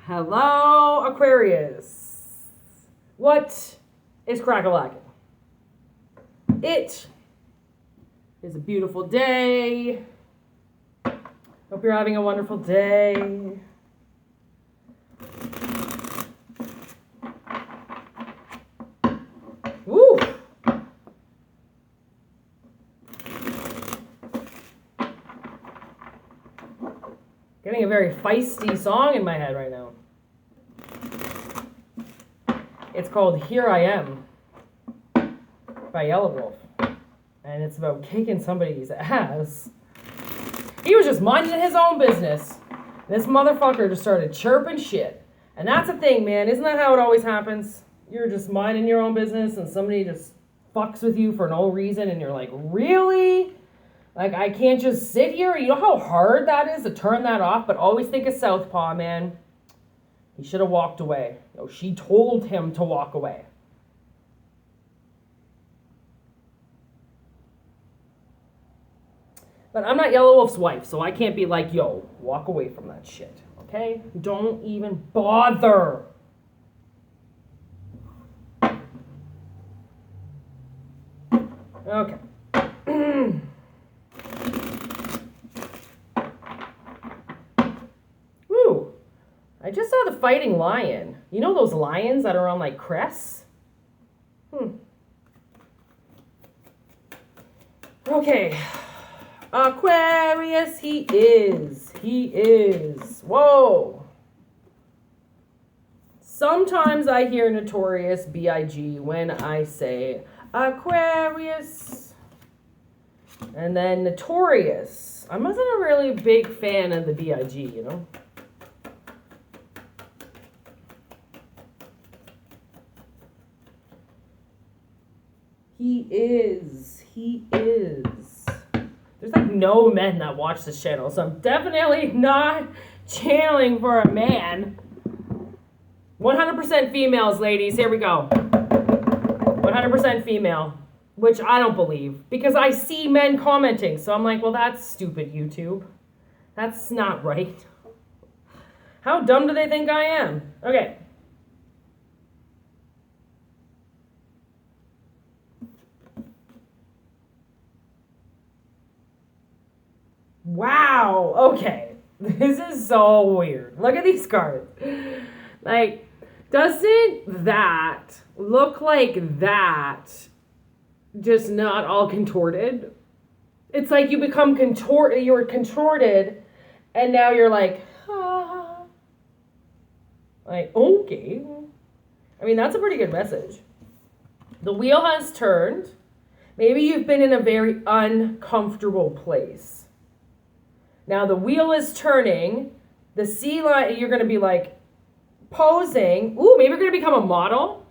Hello, Aquarius. What is crack-a-lackin'? It is a beautiful day. Hope you're having a wonderful day. Woo! Getting a very feisty song in my head right now. It's called Here I Am by Yellow Wolf. And it's about kicking somebody's ass. He was just minding his own business. This motherfucker just started chirping shit. And that's the thing, man. Isn't that how it always happens? You're just minding your own business and somebody just fucks with you for no reason. And you're like, really? Like, I can't just sit here? You know how hard that is to turn that off? But always think of Southpaw, man. He should have walked away. No, she told him to walk away. But I'm not Yellow Wolf's wife, so I can't be like, yo, walk away from that shit. Okay? Don't even bother. Okay. Woo. I just saw the fighting lion. You know those lions that are on like crests? Okay. Aquarius, he is. He is. Whoa. Sometimes I hear Notorious B.I.G. when I say Aquarius. And then Notorious. I wasn't a really big fan of the B.I.G., you know? He is. He is. There's like no men that watch this channel, so I'm definitely not channeling for a man. 100% females, ladies. Here we go. 100% female, which I don't believe because I see men commenting. So I'm like, well, that's stupid, YouTube. That's not right. How dumb do they think I am? Okay. Wow. Okay. This is so weird. Look at these cards. Like, doesn't that look like that, just not all contorted? It's like you become contorted, you were contorted, and now you're like, ah. Like, okay. I mean, that's a pretty good message. The wheel has turned. Maybe you've been in a very uncomfortable place. Now the wheel is turning. The sea line, you're going to be like posing. Ooh, maybe you're going to become a model.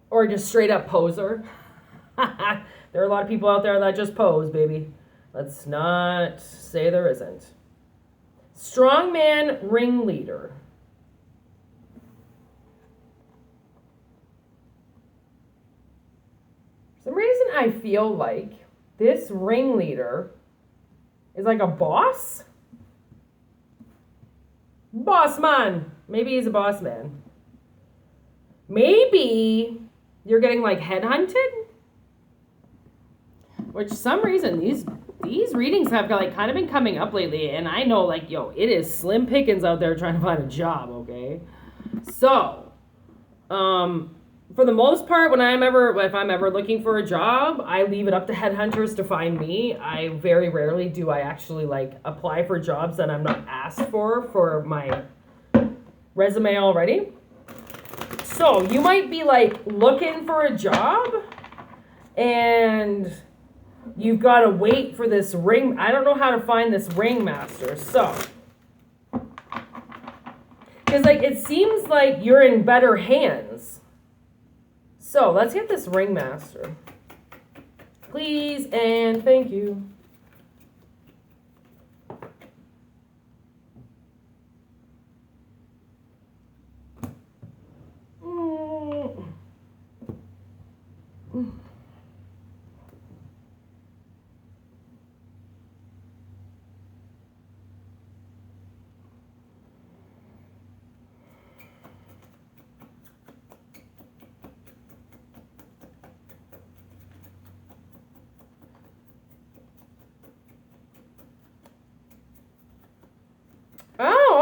Or just straight up poser. There are a lot of people out there that just pose, baby. Let's not say there isn't. Strongman ringleader. For some reason I feel like this ringleader is like a boss? Boss man. Maybe he's a boss man. Maybe you're getting like headhunted? Which some reason these readings have like kind of been coming up lately, and I know like, yo, it is slim pickings out there trying to find a job, okay? So, for the most part, if I'm ever looking for a job, I leave it up to headhunters to find me. I very rarely do I actually like apply for jobs that I'm not asked for my resume already. So you might be like looking for a job and you've got to wait for this ring. I don't know how to find this ringmaster. So, because like it seems like you're in better hands. So let's get this ringmaster. Please and thank you.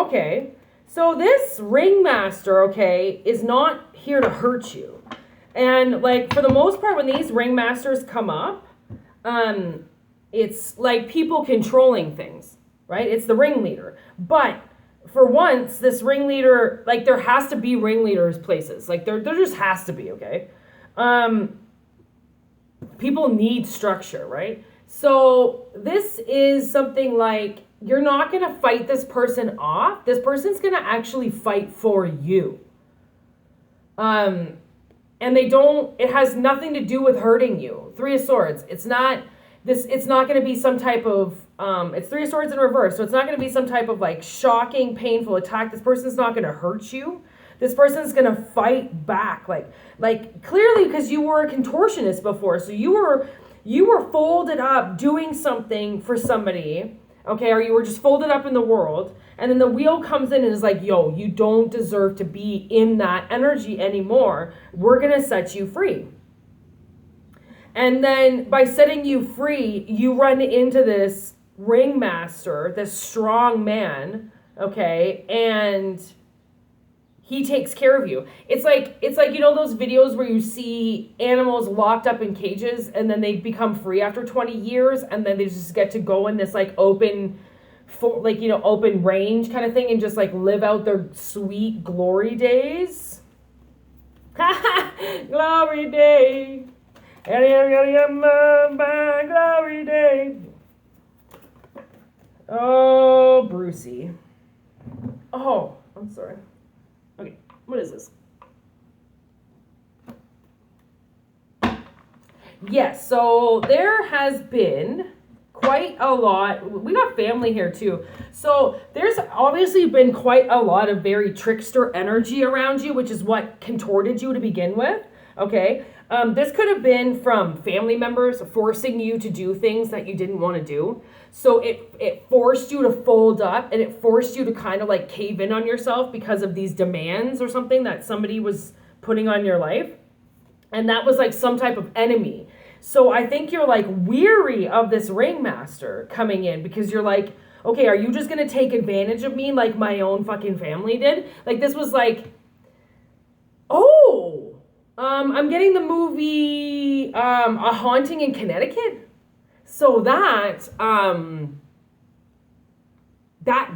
okay, so this ringmaster, okay, is not here to hurt you. And like for the most part, when these ringmasters come up, it's like people controlling things, right? It's the ringleader. But for once, this ringleader, like there has to be ringleaders places. Like there just has to be, okay? People need structure, right? So this is something like you're not going to fight this person off. This person's going to actually fight for you. And it has nothing to do with hurting you. Three of Swords. It's not going to be some type of, it's Three of Swords in reverse. So it's not going to be some type of like shocking, painful attack. This person's not going to hurt you. This person's going to fight back. Like clearly because you were a contortionist before. So you were folded up doing something for somebody, okay? Or you were just folded up in the world. And then the wheel comes in and is like, yo, you don't deserve to be in that energy anymore. We're going to set you free. And then by setting you free, you run into this ringmaster, this strong man, okay? And he takes care of you. It's like you know those videos where you see animals locked up in cages and then they become free after 20 years and then they just get to go in this like open range kind of thing and just like live out their sweet glory days. Glory day. Glory day. Oh, Brucey. Oh, I'm sorry. Okay, what is this? Yes, so there has been quite a lot. We got family here too. So there's obviously been quite a lot of very trickster energy around you, which is what contorted you to begin with. Okay. This could have been from family members forcing you to do things that you didn't want to do. So it forced you to fold up and it forced you to kind of like cave in on yourself because of these demands or something that somebody was putting on your life. And that was like some type of enemy. So I think you're like weary of this ringmaster coming in because you're like, okay, are you just going to take advantage of me like my own fucking family did? Like this was like, oh, I'm getting the movie A Haunting in Connecticut. So that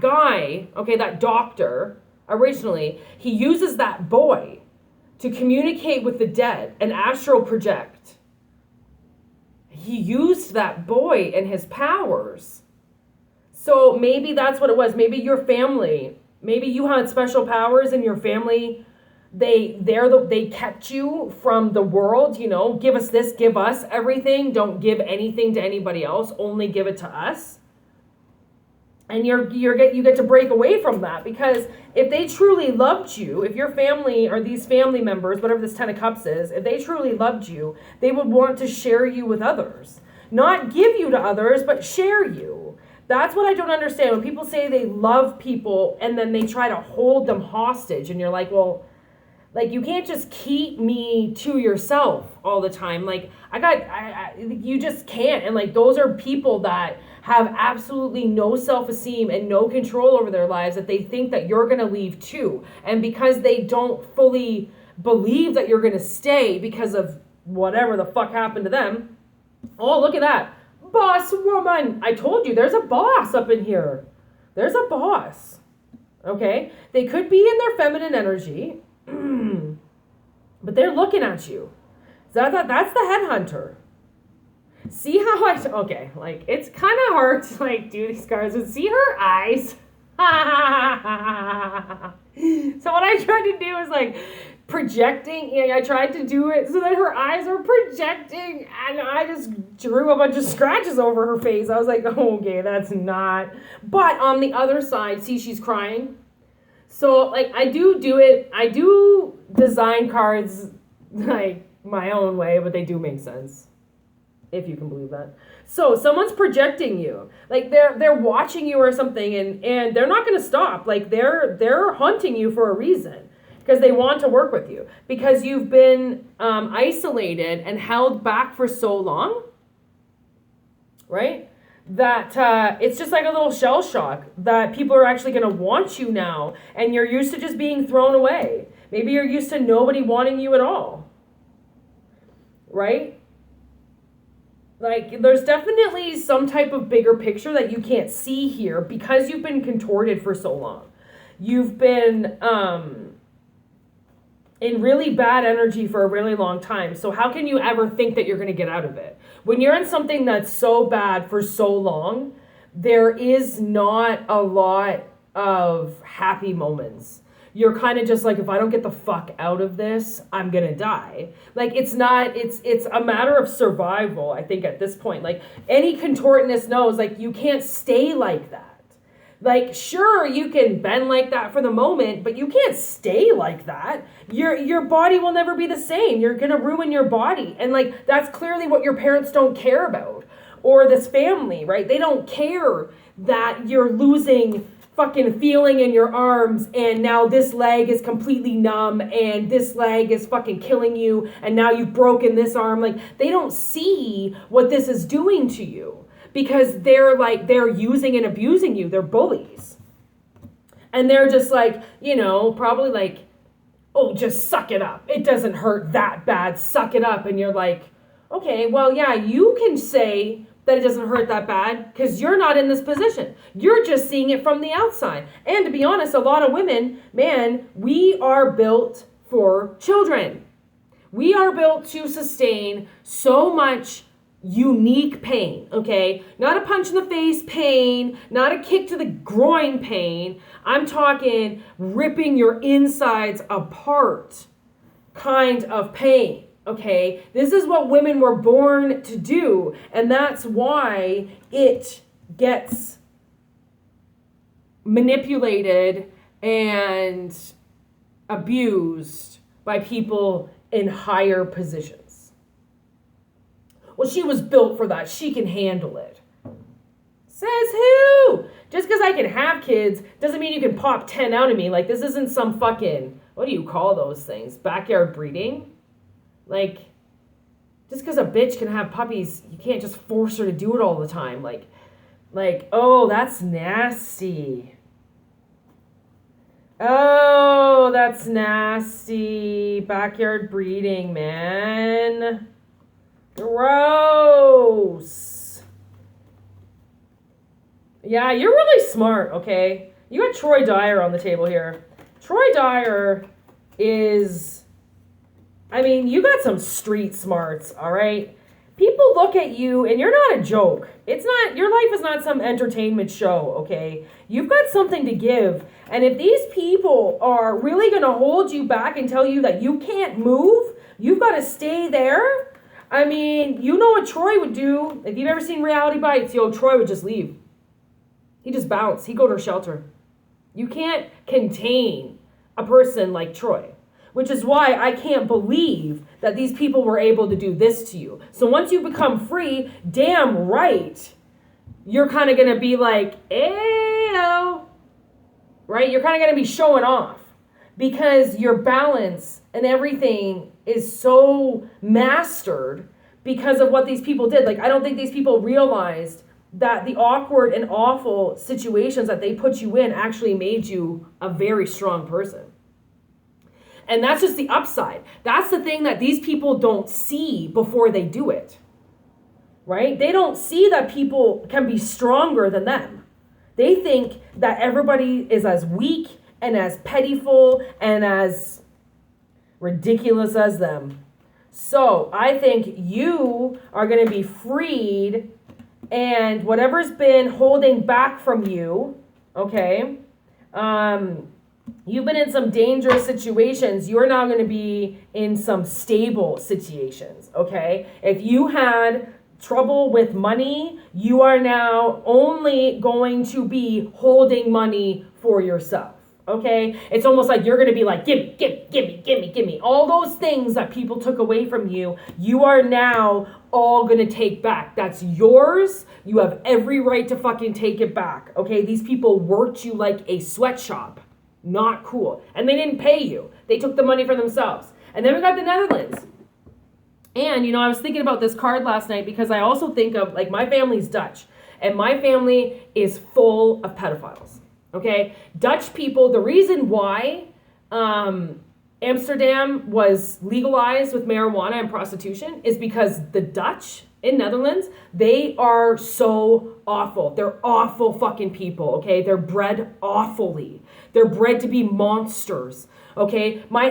guy, okay, that doctor, originally, he uses that boy to communicate with the dead and astral project. He used that boy and his powers. So maybe that's what it was. Maybe your family, maybe you had special powers in your family. They kept you from the world, you know, give us this, give us everything. Don't give anything to anybody else. Only give it to us. And you get to break away from that because if they truly loved you, if your family or these family members, whatever this 10 of Cups is, if they truly loved you, they would want to share you with others. Not give you to others, but share you. That's what I don't understand. When people say they love people and then they try to hold them hostage and you're like, well, like, you can't just keep me to yourself all the time. Like, you just can't. And, like, those are people that have absolutely no self-esteem and no control over their lives that they think that you're going to leave too. And because they don't fully believe that you're going to stay because of whatever the fuck happened to them. Oh, look at that. Boss woman. I told you, there's a boss up in here. There's a boss. Okay? They could be in their feminine energy. But they're looking at you. So I thought that's the headhunter. See how okay, like it's kind of hard to like do these cards, but see her eyes. So what I tried to do is like projecting. I tried to do it so that her eyes are projecting, and I just drew a bunch of scratches over her face. I was like, oh, okay, that's not. But on the other side, see, she's crying. So, like, I do it. I do design cards, like, my own way, but they do make sense. If you can believe that. So, someone's projecting you. Like, they're watching you or something, and they're not going to stop. Like, they're hunting you for a reason. Because they want to work with you. Because you've been isolated and held back for so long. Right? that it's just like a little shell shock that people are actually going to want you now, and you're used to just being thrown away. Maybe you're used to nobody wanting you at all, right? Like, there's definitely some type of bigger picture that you can't see here because you've been contorted for so long. You've been in really bad energy for a really long time. So how can you ever think that you're going to get out of it? When you're in something that's so bad for so long, there is not a lot of happy moments. You're kind of just like, if I don't get the fuck out of this, I'm going to die. Like, it's a matter of survival, I think, at this point. Like, any contortedness knows, like, you can't stay like that. Like, sure, you can bend like that for the moment, but you can't stay like that. Your body will never be the same. You're going to ruin your body. And, like, that's clearly what your parents don't care about. Or this family, right? They don't care that you're losing fucking feeling in your arms, and now this leg is completely numb, and this leg is fucking killing you, and now you've broken this arm. Like, they don't see what this is doing to you. Because they're using and abusing you. They're bullies. And they're just like, probably like, oh, just suck it up. It doesn't hurt that bad. Suck it up. And you're like, okay, well, yeah, you can say that it doesn't hurt that bad because you're not in this position. You're just seeing it from the outside. And to be honest, a lot of women, man, we are built for children. We are built to sustain so much unique pain, okay? Not a punch in the face pain, not a kick to the groin pain. I'm talking ripping your insides apart kind of pain, okay? This is what women were born to do, and that's why it gets manipulated and abused by people in higher positions. Well, she was built for that. She can handle it. Says who? Just because I can have kids doesn't mean you can pop 10 out of me. Like, this isn't some fucking, what do you call those things? Backyard breeding? Like, just because a bitch can have puppies, you can't just force her to do it all the time. Like, oh, that's nasty. Oh, that's nasty. Backyard breeding, man. Gross. Yeah, you're really smart, okay? You got Troy Dyer on the table here. Troy Dyer is, you got some street smarts, all right? People look at you and you're not a joke. Your life is not some entertainment show, okay? You've got something to give. And if these people are really going to hold you back and tell you that you can't move, you've got to stay there. You know what Troy would do. If you've ever seen Reality Bites, Troy would just leave. He'd just bounce. He'd go to a shelter. You can't contain a person like Troy, which is why I can't believe that these people were able to do this to you. So once you become free, damn right, you're kind of going to be like, ayo, right? You're kind of going to be showing off because your balance and everything is so mastered because of what these people did. Like, I don't think these people realized that the awkward and awful situations that they put you in actually made you a very strong person. And that's just the upside. That's the thing that these people don't see before they do it, right? They don't see that people can be stronger than them. They think that everybody is as weak and as pettiful and as ridiculous as them. So I think you are going to be freed, and whatever's been holding back from you, okay, you've been in some dangerous situations. You're now going to be in some stable situations, okay? If you had trouble with money, you are now only going to be holding money for yourself. Okay, it's almost like you're going to be like, give me. All those things that people took away from you, you are now all going to take back. That's yours. You have every right to fucking take it back. Okay, these people worked you like a sweatshop. Not cool. And they didn't pay you. They took the money for themselves. And then we got the Netherlands. And, I was thinking about this card last night because I also think of, like, my family's Dutch. And my family is full of pedophiles. Okay? Dutch people, the reason why Amsterdam was legalized with marijuana and prostitution is because the Dutch in Netherlands, they are so awful. They're awful fucking people, okay? They're bred awfully. They're bred to be monsters, okay? My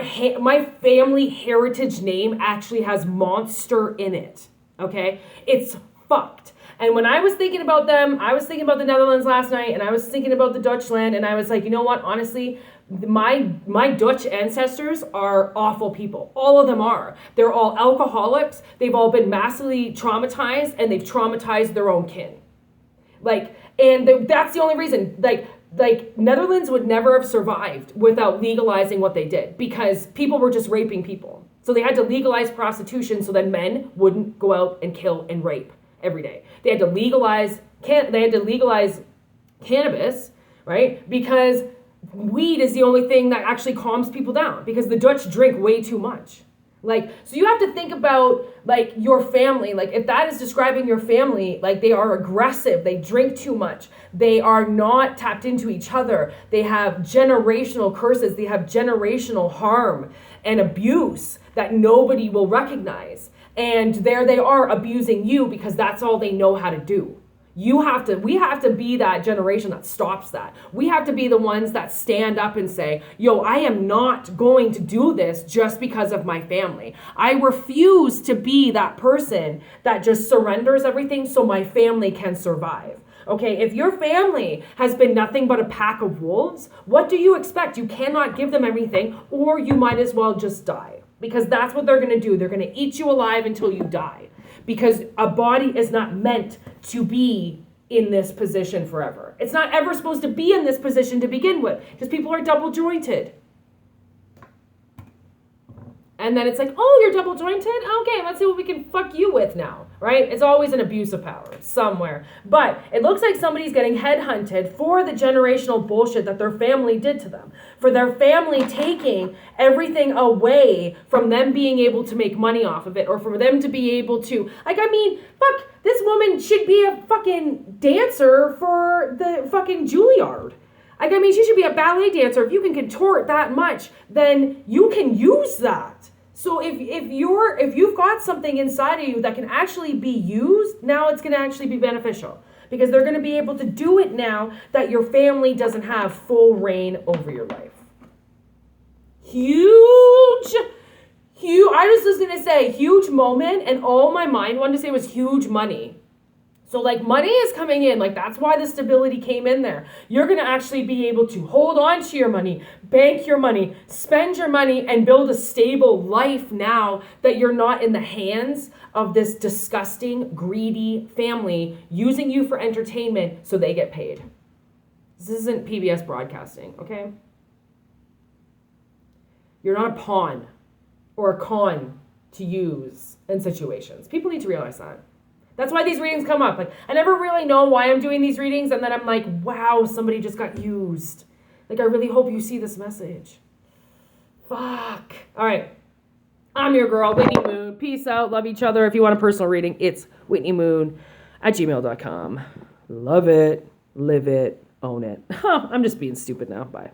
family heritage name actually has monster in it, okay? It's fucked. And when I was thinking about them, I was thinking about the Netherlands last night, and I was thinking about the Dutchland, and I was like, you know what? Honestly, my Dutch ancestors are awful people. All of them are. They're all alcoholics. They've all been massively traumatized, and they've traumatized their own kin. That's the only reason. Like Netherlands would never have survived without legalizing what they did, because people were just raping people. So they had to legalize prostitution so that men wouldn't go out and kill and rape every day. They had to legalize cannabis, right? Because weed is the only thing that actually calms people down, because the Dutch drink way too much. So you have to think about your family. If that is describing your family, they are aggressive, they drink too much, they are not tapped into each other, they have generational curses, they have generational harm and abuse that nobody will recognize. And there they are abusing you because that's all they know how to do. We have to be that generation that stops that. We have to be the ones that stand up and say, yo, I am not going to do this just because of my family. I refuse to be that person that just surrenders everything so my family can survive. Okay, if your family has been nothing but a pack of wolves, what do you expect? You cannot give them everything, or you might as well just die. Because that's what they're going to do. They're going to eat you alive until you die. Because a body is not meant to be in this position forever. It's not ever supposed to be in this position to begin with, because people are double jointed. And then it's like, oh, you're double jointed? Okay, let's see what we can fuck you with now, right? It's always an abuse of power somewhere. But it looks like somebody's getting headhunted for the generational bullshit that their family did to them. For their family taking everything away from them being able to make money off of it, or for them to be able to, fuck, this woman should be a fucking dancer for the fucking Juilliard. She should be a ballet dancer. If you can contort that much, then you can use that. So if you've got something inside of you that can actually be used, now it's going to actually be beneficial, because they're going to be able to do it now that your family doesn't have full reign over your life. Huge. I was going to say huge moment, and all my mind wanted to say was huge money. So money is coming in, that's why the stability came in there. You're going to actually be able to hold on to your money, bank your money, spend your money, and build a stable life now that you're not in the hands of this disgusting, greedy family using you for entertainment so they get paid. This isn't PBS broadcasting, okay? You're not a pawn or a con to use in situations. People need to realize that. That's why these readings come up. I never really know why I'm doing these readings, and then I'm like, wow, somebody just got used. I really hope you see this message. Fuck. All right. I'm your girl, Whitney Moon. Peace out. Love each other. If you want a personal reading, it's whitneymoon@gmail.com. Love it. Live it. Own it. I'm just being stupid now. Bye.